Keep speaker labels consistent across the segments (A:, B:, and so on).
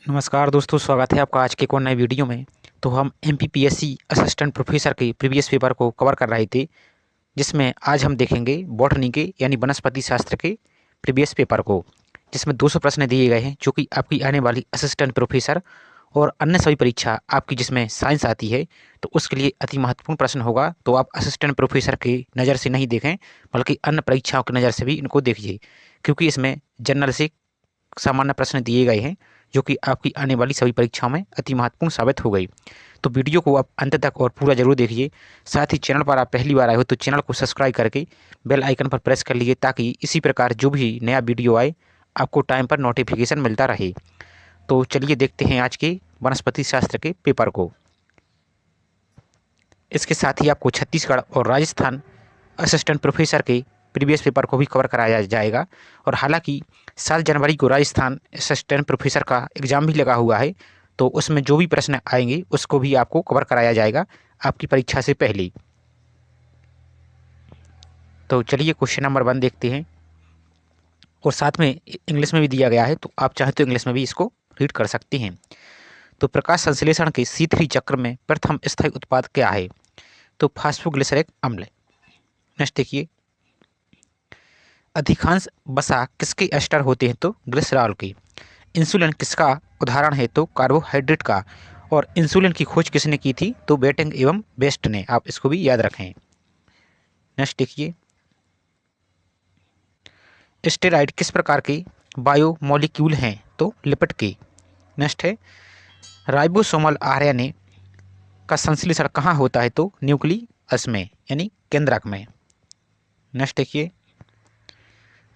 A: नमस्कार दोस्तों, स्वागत है आपका आज के एक और नए वीडियो में। तो हम एमपीपीएससी असिस्टेंट प्रोफेसर के प्रीवियस पेपर को कवर कर रहे थे, जिसमें आज हम देखेंगे बॉटनी के यानी वनस्पति शास्त्र के प्रीवियस पेपर को, जिसमें 200 प्रश्न दिए गए हैं, जो कि आपकी आने वाली असिस्टेंट प्रोफेसर और अन्य सभी परीक्षा आपकी जिसमें साइंस आती है, तो उसके लिए अति महत्वपूर्ण प्रश्न होगा। तो आप असिस्टेंट प्रोफेसर की नज़र से नहीं देखें, बल्कि अन्य परीक्षाओं की नज़र से भी इनको देखिए, क्योंकि इसमें जनरल से सामान्य प्रश्न दिए गए हैं, जो कि आपकी आने वाली सभी परीक्षाओं में अति महत्वपूर्ण साबित हो गई। तो वीडियो को आप अंत तक और पूरा जरूर देखिए। साथ ही चैनल पर आप पहली बार आए हो तो चैनल को सब्सक्राइब करके बेल आइकन पर प्रेस कर लीजिए, ताकि इसी प्रकार जो भी नया वीडियो आए आपको टाइम पर नोटिफिकेशन मिलता रहे। तो चलिए देखते हैं आज के वनस्पति शास्त्र के पेपर को। इसके साथ ही आपको छत्तीसगढ़ और राजस्थान असिस्टेंट प्रोफेसर के प्रीवियस पेपर को भी कवर कराया जाएगा। और हालांकि 7 जनवरी को राजस्थान असिस्टेंट प्रोफेसर का एग्ज़ाम भी लगा हुआ है, तो उसमें जो भी प्रश्न आएंगे उसको भी आपको कवर कराया जाएगा आपकी परीक्षा से पहले। तो चलिए क्वेश्चन नंबर 1 देखते हैं, और साथ में इंग्लिश में भी दिया गया है, तो आप चाहें तो इंग्लिश में भी इसको रीड कर सकते हैं। तो प्रकाश संश्लेषण के C3 चक्र में प्रथम स्थायी उत्पाद क्या है? तो फास्फोग्लिसरिक अम्ल। नेक्स्ट देखिए, अधिकांश वसा किसके एस्टर होते हैं? तो ग्लिसरॉल के। इंसुलिन किसका उदाहरण है? तो कार्बोहाइड्रेट का। और इंसुलिन की खोज किसने की थी? तो बेटिंग एवं बेस्ट ने। आप इसको भी याद रखें। नेक्स्ट देखिए, स्टेरॉइड किस प्रकार के बायोमोलिक्यूल हैं? तो लिपिड के। नेक्स्ट है, राइबोसोमल आरएनए का संश्लेषण कहाँ होता है? तो न्यूक्लियस में यानी केंद्रक में। नेक्स्ट देखिए,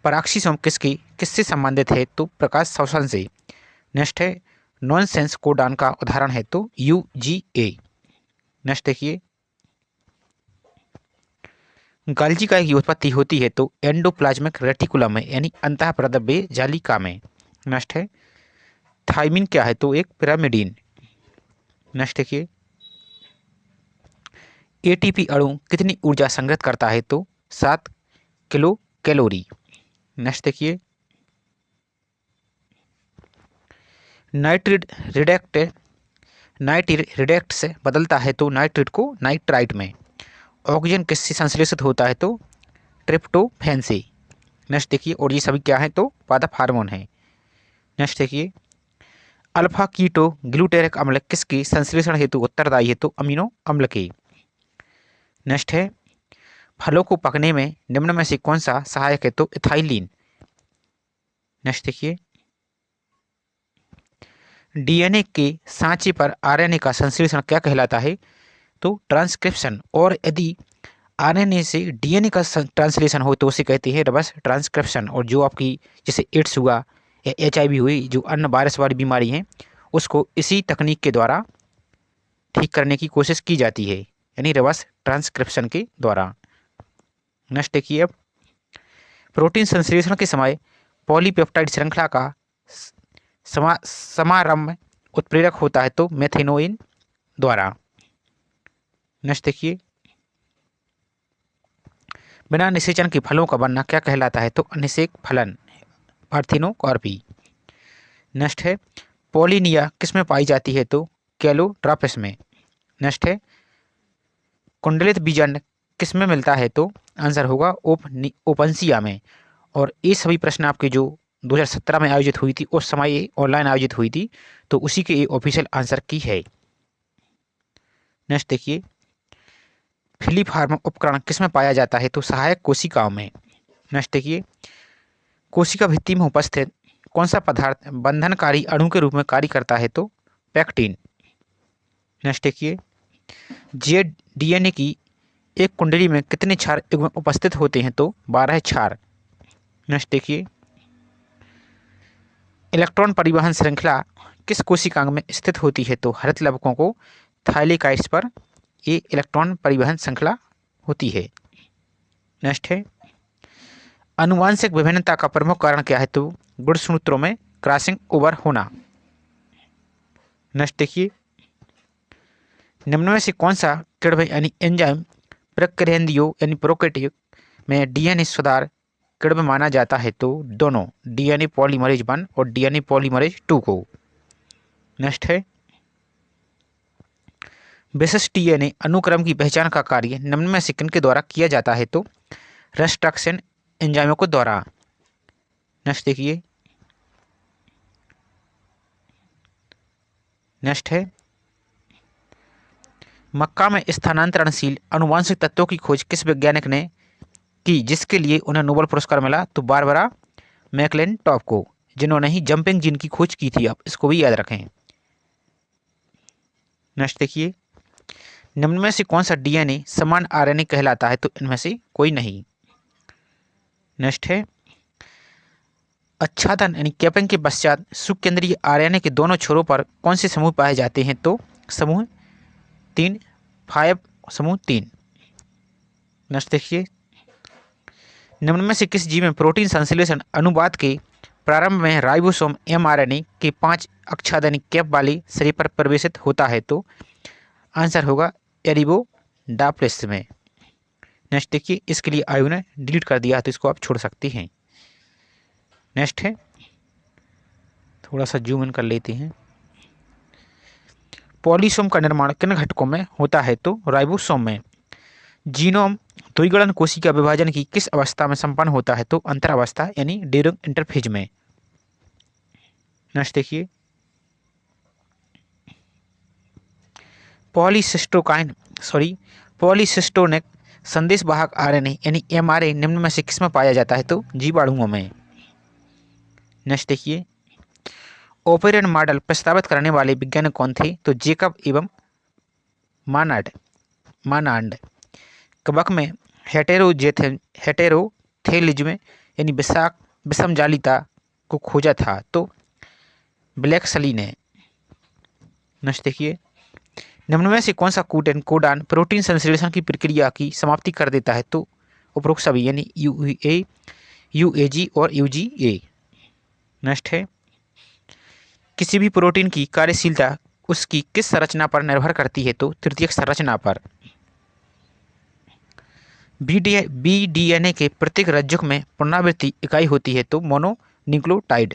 A: पराक्सीसोम किससे संबंधित है? तो प्रकाश श्वसन से। नेक्स्ट है, नॉनसेंस कोडान का उदाहरण है? तो यूजीए। नेक्स्ट देखिए, गाल्जी का की उत्पत्ति होती है? तो एंडोप्लाज्मिक रेटिकुलम में यानी अंतःप्रद्रव्य जालिका में। नेक्स्ट है, थाइमिन क्या है? तो एक पिरामिडीन। नेक्स्ट देखिए, एटीपी अणु कितनी ऊर्जा संग्रहित करता है? तो 7 किलो कैलोरी। नेक्स्ट देखिए, नाइट्रिड रिडक्ट से बदलता है? तो नाइट्रिड को नाइट्राइट में। ऑक्सीजन किससे संश्लेषित होता है? तो ट्रिप्टोफैन से। नेक्स्ट देखिए, और ये सभी क्या है? तो पादप हार्मोन है। नेक्स्ट देखिए, अल्फा कीटो ग्लूटेरिक अम्ल किसके संश्लेषण हेतु उत्तरदायी है? तो अमीनो अम्ल के। नेक्स्ट है, फलों को पकने में निम्न में से कौन सा सहायक है? तो इथाइलिन। नेक्स्ट देखिए, डीएनए के सांचे पर आरएनए का संश्लेषण क्या कहलाता है? तो ट्रांसक्रिप्शन। और यदि आरएनए से डीएनए का ट्रांसलेशन हो तो उसे कहते हैं रिवर्स ट्रांसक्रिप्शन। और जो आपकी जैसे एड्स हुआ या एचआईवी हुई, जो अन्य वायरस वाली बीमारी हैं, उसको इसी तकनीक के द्वारा ठीक करने की कोशिश की जाती है, यानी रिवर्स ट्रांसक्रिप्शन के द्वारा। नेक्स्ट देखिए, अब प्रोटीन संश्लेषण के समय पॉलीपेप्टाइड श्रृंखला का समारंभ उत्प्रेरक होता है? तो मेथेनोइन द्वारा। नेक्स्ट देखिए, बिना निषेचन के फलों का बनना क्या कहलाता है? तो अनिषेक फलन, पार्थिनोकार्पी। नेक्स्ट है, पोलिनिया किस में पाई जाती है? तो कैलोट्रापिस में। नेक्स्ट है, कुंडलित बीजांड किस में मिलता है? तो आंसर होगा ओपनसिया में। और ये सभी प्रश्न आपके जो 2017 में आयोजित हुई थी, उस समय ये ऑनलाइन आयोजित हुई थी, तो उसी के ये ऑफिशियल आंसर की है। नेक्स्ट देखिए, फिलीफार्म उपकरण किस में पाया जाता है? तो सहायक कोशिकाओं में। नेक्स्ट देखिए, कोशिका भित्ति में उपस्थित कौन सा पदार्थ बंधनकारी अणु के रूप में कार्य करता है? तो पैक्टिन। नेक्स्ट देखिए, जेड डीएनए की एक कुंडली में कितने क्षार युग्म उपस्थित होते हैं? तो 12 क्षार। नेक्स्ट देखिए, इलेक्ट्रॉन परिवहन श्रृंखला किस कोशिकांग में स्थित होती है? तो हरितलवकों को थाइलेकाइड्स पर ये इलेक्ट्रॉन परिवहन श्रृंखला होती है। नेक्स्ट है, आनुवांशिक विभिन्नता का प्रमुख कारण क्या है? तो गुणसूत्रों में क्रॉसिंग ओवर होना। नेक्स्ट देखिए, निम्न में से कौन सा किण्व यानी एंजाइम प्रक्रियेंद्रियों यानी प्रोकैरियोट में डीएनए सुधार किण्व माना जाता है? तो दोनों, डीएनए पॉलीमरेज 1 और डीएनए पॉलीमरेज 2 को। नेक्स्ट है विशिष्ट डीएनए अनुक्रम की पहचान का कार्य निम्न में से किनके द्वारा किया जाता है? तो रेस्ट्रक्शन एंजाइमों के द्वारा। नेक्स्ट देखिए, नेक्स्ट है मक्का में स्थानांतरणशील आनुवंशिक तत्वों की खोज किस वैज्ञानिक ने की जिसके लिए उन्हें नोबेल पुरस्कार मिला? तो बारबरा मैकक्लेनटॉफ को, जिन्होंने ही जंपिंग जीन की खोज की थी। आप इसको भी याद रखें। नेक्स्ट देखिए, निम्न में से कौन सा डीएनए समान आरएनए कहलाता है? तो इनमें से कोई नहीं। नेक्स्ट है आच्छादन यानी कैपिंग के पश्चात सुकेंद्रीय आरएनए के दोनों छोरों पर कौन से समूह पाए जाते हैं? तो समूह 3, 5, समूह 3। नेक्स्ट देखिए, निम्न में से किस जीव में प्रोटीन संश्लेषण अनुवाद के प्रारंभ में राइबोसोम एमआरएनए के 5 आच्छादनी कैप वाले शरीर पर प्रवेशित होता है? तो आंसर होगा एरिबोडाप्लिस में। नेक्स्ट देखिए, इसके लिए आयु ने डिलीट कर दिया तो इसको आप छोड़ सकते हैं। नेक्स्ट है, थोड़ा सा जूम इन कर लेते हैं। पॉलीसोम का निर्माण किन घटकों में होता है? तो राइबोसोम में। जीनोम द्विगलन कोशिका विभाजन की किस अवस्था में संपन्न होता है? तो अंतरावस्था यानी ड्यूरिंग इंटरफेज में। नेक्स्ट देखिए, पॉलीसिस्टोनिक संदेशवाहक आरएनए यानी एमआरएनए निम्न में से किस में पाया जाता है? तो जीवाणुओं में। नेक्स्ट देखिए, ओपेरियन मॉडल प्रस्तावित करने वाले वैज्ञानिक कौन थे? तो जेकब एवं मानांड। कवक में हेटेरोथेलिज्म यानी विषमजालिता को खोजा था? तो ब्लैक्सली ने। नेक्स्ट देखिए, निम्न में से कौन सा कोडान प्रोटीन संश्लेषण की प्रक्रिया की समाप्ति कर देता है? तो उपरोक्त सभी यानी यूएजी और यूजीए। नेक्स्ट है किसी भी प्रोटीन की कार्यशीलता उसकी किस संरचना पर निर्भर करती है? तो तृतीयक संरचना पर। बीडीएनए के प्रत्येक रज्जुक में पुनरावृत्ति इकाई होती है? तो मोनोन्यूक्लियोटाइड।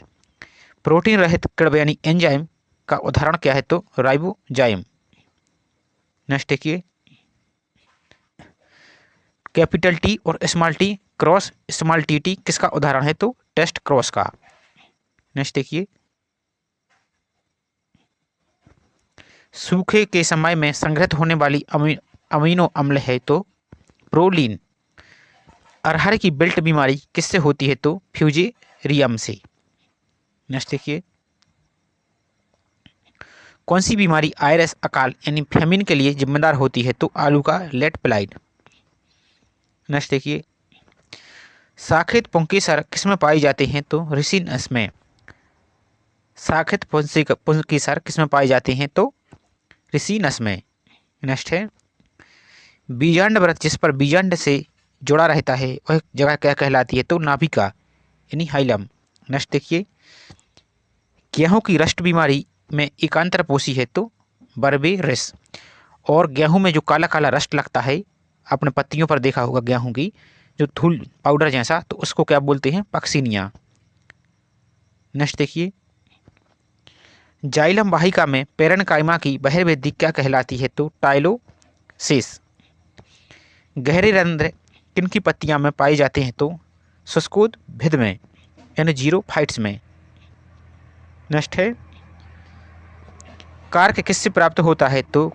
A: प्रोटीन रहित किण्व यानी एंजाइम का उदाहरण क्या है? तो राइबोजाइम। नेक्स्ट देखिए, कैपिटल टी और small T cross small T किसका उदाहरण है? तो टेस्ट क्रॉस का। नेक्स्ट देखिए, सूखे के समय में संग्रहित होने वाली अमीनो अम्ल है? तो प्रोलीन। अरहर की बिल्ट बीमारी किससे होती है? तो फ्यूजेरियम से। नेक्स्ट देखिए, कौन सी बीमारी आयरस अकाल यानी फेमिन के लिए जिम्मेदार होती है? तो आलू का लेट प्लाइड। नेक्स्ट देखिए, शाखित पुंकेसर किसमें पाई जाते हैं? तो रिसिनस में। शाखित पुंकेसर किसमें पाए जाते हैं? तो रिसिनस में। नेक्स्ट है बीजांड व्रत जिस पर बीजांड से जुड़ा रहता है वह जगह क्या कहलाती है? तो नाभिका यानी हाइलम। नेक्स्ट देखिए, गेहूं की रस्ट बीमारी में एकांतरपोषी है? तो बर्बेरिस। और गेहूं में जो काला काला रस्ट लगता है, आपने पत्तियों पर देखा होगा गेहूं की जो धूल पाउडर जैसा, तो उसको क्या बोलते हैं? पक्सिनिया। नेक्स्ट देखिए, जाइलम वाहिका में पेरेन्काइमा की बहिर्वेदी क्या कहलाती है? तो टाइलोसिस। गहरे रंध्र किनकी पत्तियां में पाए जाते हैं? तो शुष्कोद्भिद में यानी जीरोफाइट्स में। नेक्स्ट है कार्क किससे प्राप्त होता है? तो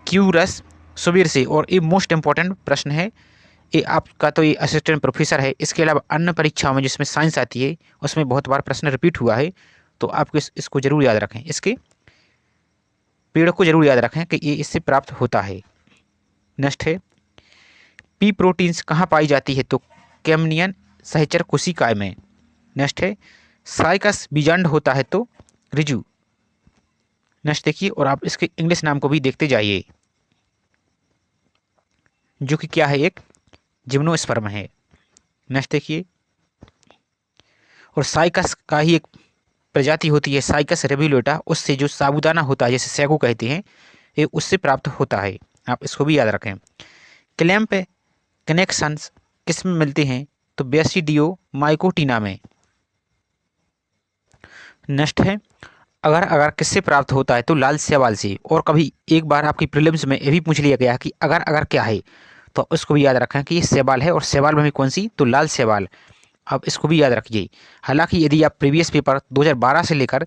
A: क्यूरस सुबीर से। और ये मोस्ट इंपॉर्टेंट प्रश्न है, ये आपका तो ये असिस्टेंट प्रोफेसर है, इसके अलावा अन्य परीक्षाओं में जिसमें साइंस आती है उसमें बहुत बार प्रश्न रिपीट हुआ है, तो आपको इसको जरूर याद रखें, इसके पेड़ को जरूर याद रखें कि ये इससे प्राप्त होता है। नेक्स्ट है पी प्रोटीन्स कहाँ पाई जाती है? तो कैम्नियन सहचर कोशिकाएं में। नेक्स्ट है साइकस बीजांड होता है? तो रिजु। नेक्स्ट देखिए, और आप इसके इंग्लिश नाम को भी देखते जाइए जो कि क्या है? एक जिम्नोस्पर्म है। नेक्स्ट देखिए, और साइकस का ही एक प्रजाति होती है साइकस रेबुलेटा, उससे जो साबुदाना होता है जैसे सैगो कहते हैं, ये उससे प्राप्त होता है। आप इसको भी याद रखें। क्लैंप कनेक्शंस किस में मिलते हैं? तो बेसिडियो माइकोटिना में। नेक्स्ट है अगर अगर किससे प्राप्त होता है तो लाल शैवाल से। और कभी एक बार आपकी प्रीलिम्स में ये भी पूछ लिया गया कि अगर अगर क्या है, तो उसको भी याद रखें कि ये शैवाल है, और शैवाल में भी कौन सी, तो लाल शैवाल। अब इसको भी याद रखिए। हालांकि यदि आप प्रीवियस पेपर 2012 से लेकर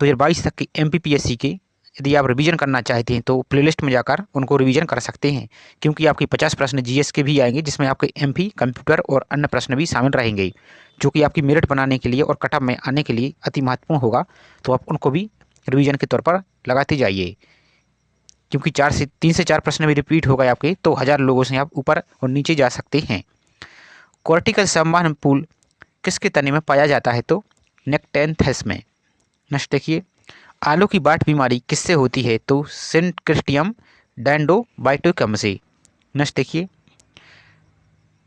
A: 2022 तक के एमपीपीएससी के यदि आप रिवीजन करना चाहते हैं तो प्लेलिस्ट में जाकर उनको रिवीजन कर सकते हैं, क्योंकि आपके 50 प्रश्न जीएस के भी आएंगे, जिसमें आपके एमपी कंप्यूटर और अन्य प्रश्न भी शामिल रहेंगे, जो कि आपकी मेरिट बनाने के लिए और कटअप में आने के लिए अति महत्वपूर्ण होगा। तो आप उनको भी रिवीजन के तौर पर लगाते जाइए, क्योंकि 3 से 4 प्रश्न भी रिपीट हो गए आपके, तो 1000 लोगों से आप ऊपर और नीचे जा सकते हैं। कॉर्टिकल संवहन पुल किसके तने में पाया जाता है, तो नेक्टेंथस में। नेक्स्ट देखिए, आलू की बाठ बीमारी किससे होती है, तो सिंक्रिस्टियम डैंडोबाइटिकम से। नेक्स्ट देखिए,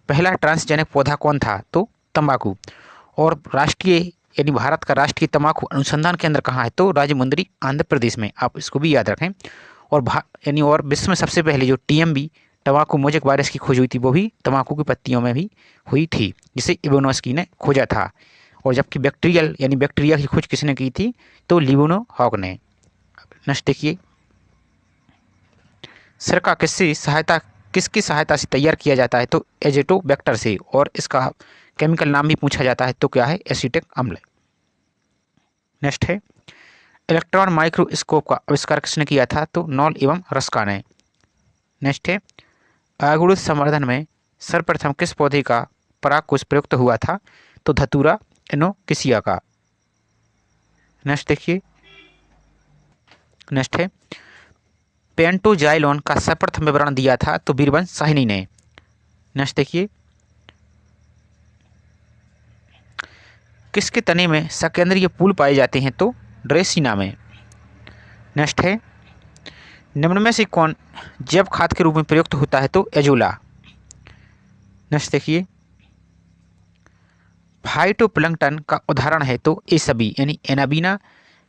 A: पहला ट्रांसजेनिक पौधा कौन था, तो तंबाकू। और राष्ट्रीय यानी भारत का राष्ट्रीय तंबाकू अनुसंधान केंद्र कहाँ है, तो राजमुंदरी आंध्र प्रदेश में। आप इसको भी याद रखें। और यानी और विश्व में सबसे पहले जो टीएमबी तंबाकू मोजेक वायरस की खोज हुई थी, वो भी तंबाकू की पत्तियों में भी हुई थी, जिसे इवानोस्की ने खोजा था। और जबकि बैक्टीरियल यानी बैक्टीरिया की खोज किसने की थी, तो लिवोनोहॉग ने। नेक्स्ट देखिए, सिरका किसकी सहायता से तैयार किया जाता है, तो एजेटोबैक्टर से। और इसका केमिकल नाम भी पूछा जाता है, तो क्या है, एसिटिक अम्ल। नेक्स्ट है, इलेक्ट्रॉन माइक्रोस्कोप का आविष्कार किसने किया था, तो नॉल एवं रस्का ने। नेक्स्ट है, आगुड़ संवर्धन में सर्वप्रथम किस पौधे का परागकोश प्रयुक्त हुआ था, तो धतूरा एनोकिसिया का। नेक्स्ट देखिए, नेक्स्ट है, पेंटोजाइलोन का सर्वप्रथम विवरण दिया था, तो बीरबल साहनी ने। नेक्स्ट देखिए, किसके तने में सकेंद्रीय पुल पाए जाते हैं, तो ड्रेसिना में। नेक्स्ट है, निम्न में से कौन जैव खाद के रूप में प्रयुक्त होता है, तो एजोला। नेक्स्ट देखिए, फाइटोप्लैंक्टन का उदाहरण है, तो ये सभी यानी एनाबीना,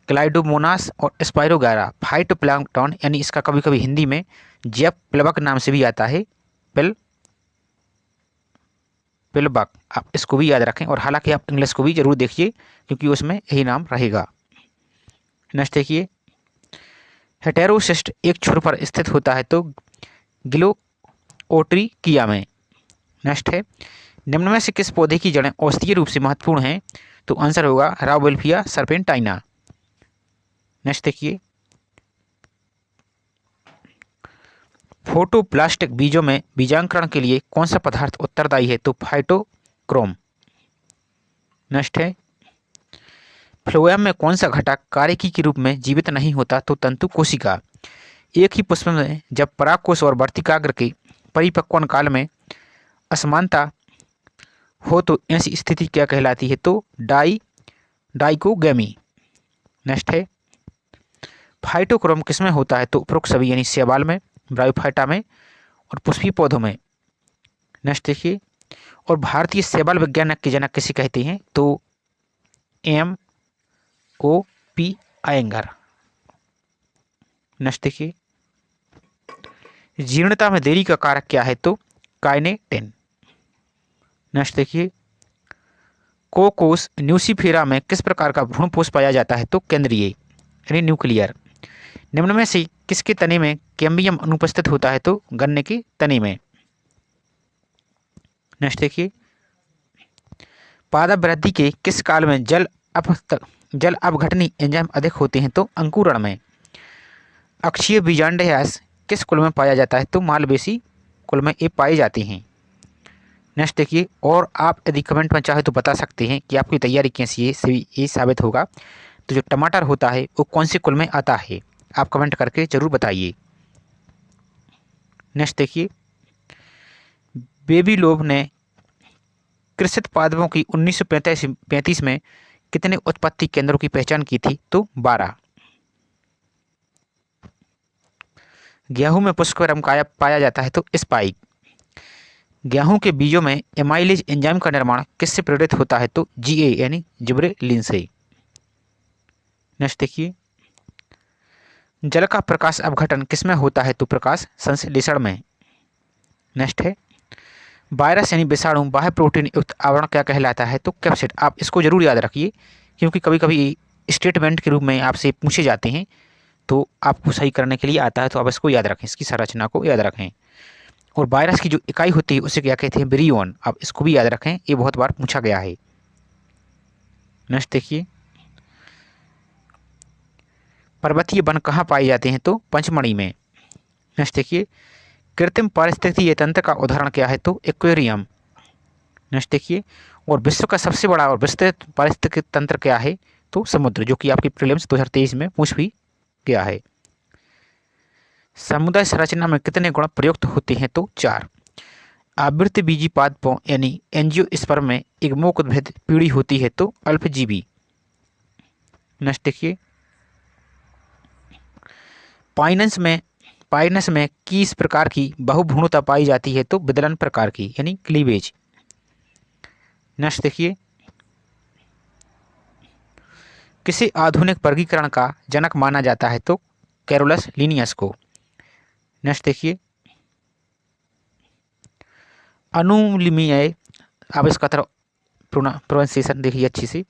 A: क्लाइडोमोनास और स्पाइरोगारा। फाइटोप्लैंक्टन यानी इसका कभी कभी हिंदी में जैव प्लवक नाम से भी आता है, प्लवक। आप इसको भी याद रखें। और हालांकि आप इंग्लिश को भी जरूर देखिए, क्योंकि उसमें यही नाम रहेगा। नेक्स्ट देखिए, हेटेरोसिस्ट एक छोर पर स्थित होता है, तो गिलोओट्रिकिया में। नेक्स्ट है, निम्न में से किस पौधे की जड़ें औषधीय रूप से महत्वपूर्ण हैं, तो आंसर होगा राउबेल्फिया सर्पेंटाइना। नेक्स्ट देखिए, फोटोप्लास्टिक बीजों में बीजांकुरण के लिए कौन सा पदार्थ उत्तरदायी है, तो फाइटोक्रोम। नेक्स्ट है, फ्लोएम में कौन सा घटक कार्यकी के रूप में जीवित नहीं होता, तो तंतु कोशिका। एक ही पुष्प में जब परागकोश और वर्तिकाग्र के परिपक्वन काल में असमानता हो तो ऐसी स्थिति क्या कहलाती है, तो डाइकोगेमी। नेक्स्ट है, फाइटोक्रोम किसमें होता है, तो उपरोक्त सभी यानी शैवाल में, ब्रायोफाइटा में और पुष्पीय पौधों में। नेक्स्ट देखिए, और भारतीय शैवाल विज्ञान के जनक किसे कहते हैं, तो M.O.P. अयंगर। नेक्स्ट देखिए, जीर्णता में देरी का कारक क्या है, तो काइनेटिन। नेक्स्ट देखिए, कोकोस न्यूसीफेरा में किस प्रकार का भ्रूणपोष पाया जाता है, तो केंद्रीय यानी न्यूक्लियर। निम्न में से किसके तने में कैम्बियम अनुपस्थित होता है, तो गन्ने के तने में। नेक्स्ट देखिए, पादप वृद्धि के किस काल में जल अपघटनी एंजाइम अधिक होते हैं, तो अंकुरण में। अक्षीय बीजांडयास किस कुल में पाया जाता है, तो मालवेसी कुल में ये पाए जाते हैं। नेक्स्ट देखिए, और आप यदि कमेंट में चाहे तो बता सकते हैं कि आपकी तैयारी कैसी है, से ये साबित होगा। तो जो टमाटर होता है वो कौन से कुल में आता है, आप कमेंट करके जरूर बताइए। नेक्स्ट देखिए, बेबीलोव ने कृषित पादपों की 1935 में कितने उत्पत्ति केंद्रों की पहचान की थी, तो 12। गेहूं में पुष्पक्रम पाया जाता है, तो स्पाइक। गेहूं के बीजों में एमाइलेज एंजाइम का निर्माण किससे प्रेरित होता है, तो GA यानी जिबरेलिन से। नेक्स्ट देखिए, जल का प्रकाश अपघटन किसमें होता है, तो प्रकाश संश्लेषण में। नेक्स्ट है, वायरस यानी विषाणु बाह्य प्रोटीन युक्त आवरण क्या कहलाता है, तो कैप्सिड। आप इसको जरूर याद रखिए, क्योंकि कभी कभी स्टेटमेंट के रूप में आपसे पूछे जाते हैं तो आपको सही करने के लिए आता है, तो आप इसको याद रखें, इसकी संरचना को याद रखें। और वायरस की जो इकाई होती है उसे क्या कहते हैं, विरियन, आप इसको भी याद रखें, ये बहुत बार पूछा गया है। नेक्स्ट देखिए, पर्वतीय वन कहाँ पाए जाते हैं, तो पंचमढ़ी में। नेक्स्ट देखिए, कृत्रिम पारिस्थितिकीय तंत्र का उदाहरण क्या है, तो एक्वेरियम। नेक्स्ट देखिए, और विश्व का सबसे बड़ा और विस्तृत पारिस्थितिक तंत्र क्या है, तो समुद्र, जो कि आपकी प्रीलिम्स 2023 में पूछ भी गया है। समुदाय संरचना में कितने गुण प्रयुक्त होते हैं, तो 4। आवृतबीजी पादपों यानी एंजियोस्पर्म में एक मुख्य उद्भिद पीढ़ी होती है, तो अल्पजीवी। नेक्स्ट देखिए, पाइनस में किस प्रकार की बहुभ्रूणता पाई जाती है, तो विदलन प्रकार की यानी क्लीवेज। नेक्स्ट देखिए, किसे आधुनिक वर्गीकरण का जनक माना जाता है, तो कैरोलस लिनियस को। नेक्स्ट देखिए, अनुलुमिनाए, आप इसका तरफ प्रोनाउंसिएशन देखिए अच्छी से,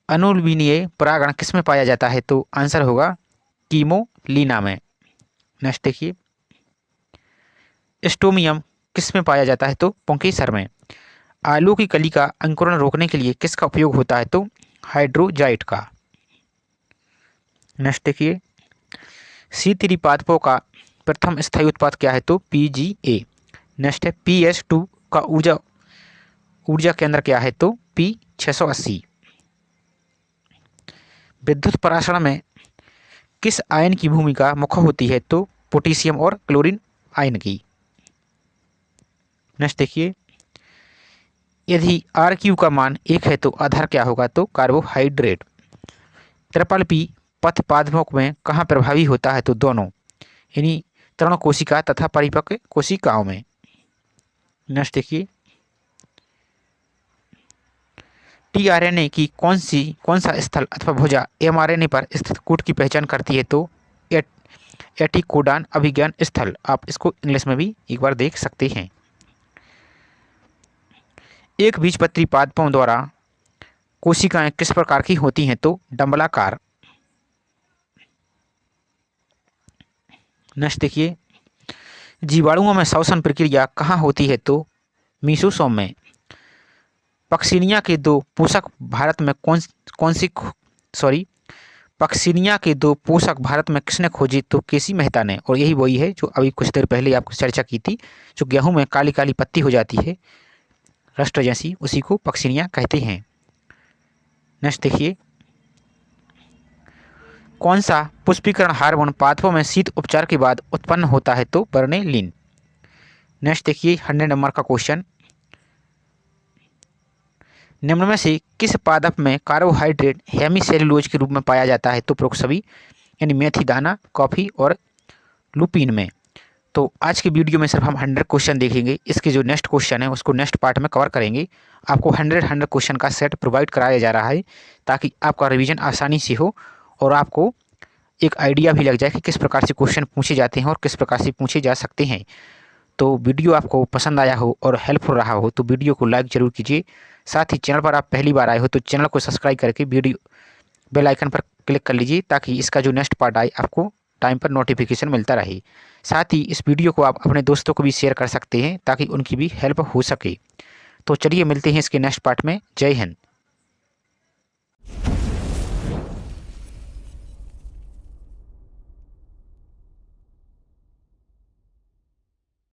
A: अनुलुमिनाए परागण किस में पाया जाता है, तो आंसर होगा कीमोलिना में। नेक्स्ट देखिए, स्टोमियम किस में पाया जाता है, तो पुंकेसर में। आलू की कली का अंकुरण रोकने के लिए किसका उपयोग होता है, तो हाइड्रोजाइट का। नेक्स्ट देखिए, C3 पादपों का प्रथम स्थायी उत्पाद क्या है, तो PGA। नेक्स्ट है, PS2 का ऊर्जा केंद्र क्या है, तो P680। विद्युत परासरण में किस आयन की भूमिका मुख्य होती है, तो पोटेशियम और क्लोरीन आयन की। नेक्स्ट देखिए, यदि RQ का मान 1 है तो आधार क्या होगा, तो कार्बोहाइड्रेट। P पथ पादपों में कहाँ प्रभावी होता है, तो दोनों, यानी तृण कोशिका तथा परिपक्व कोशिकाओं में। नेक्स्ट देखिए, tRNA की कौन सा स्थल अथवा भुजा mRNA पर स्थित कूट की पहचान करती है, तो एटिकोडान अभिज्ञान स्थल। आप इसको इंग्लिश में भी एक बार देख सकते हैं। एक बीजपत्री पादपों द्वारा कोशिकाएं किस प्रकार की होती हैं, तो डंबलाकार। नेक्स्ट देखिए, जीवाणुओं में श्वसन प्रक्रिया कहाँ होती है, तो मीसोसोम में। पक्सिनिया के दो पोषक भारत में पक्सिनिया के दो पोषक भारत में किसने खोजी, तो केसी मेहता ने। और यही वही है जो अभी कुछ देर पहले आपको चर्चा की थी, जो गेहूं में काली काली पत्ती हो जाती है रस्ट जैसी, उसी को पक्सिनिया कहते हैं। नेक्स्ट देखिए, कौन सा पुष्पीकरण हार्मोन पादपों में शीत उपचार के बाद उत्पन्न होता है, तो बर्नेलिन। नेक्स्ट देखिए, 100 नंबर का क्वेश्चन, निम्न में से किस पादप में कार्बोहाइड्रेट हेमीसेलुलोज के रूप में पाया जाता है, तो प्रोक्सवी यानी मेथी दाना, कॉफ़ी और लुपिन में। तो आज के वीडियो में सिर्फ हम 100 क्वेश्चन देखेंगे। इसके जो नेक्स्ट क्वेश्चन है उसको नेक्स्ट पार्ट में कवर करेंगे। आपको 100 क्वेश्चन का सेट प्रोवाइड कराया जा रहा है ताकि आपका रिवीजन आसानी से हो और आपको एक आइडिया भी लग जाए कि किस प्रकार से क्वेश्चन पूछे जाते हैं और किस प्रकार से पूछे जा सकते हैं। तो वीडियो आपको पसंद आया हो और हेल्पफुल रहा हो तो वीडियो को लाइक जरूर कीजिए। साथ ही चैनल पर आप पहली बार आए हो तो चैनल को सब्सक्राइब करके वीडियो बेल आइकन पर क्लिक कर लीजिए ताकि इसका जो नेक्स्ट पार्ट आए आपको टाइम पर नोटिफिकेशन मिलता रहे। साथ ही इस वीडियो को आप अपने दोस्तों को भी शेयर कर सकते हैं ताकि उनकी भी हेल्प हो सके। तो चलिए मिलते हैं इसके नेक्स्ट पार्ट में। जय हिंद।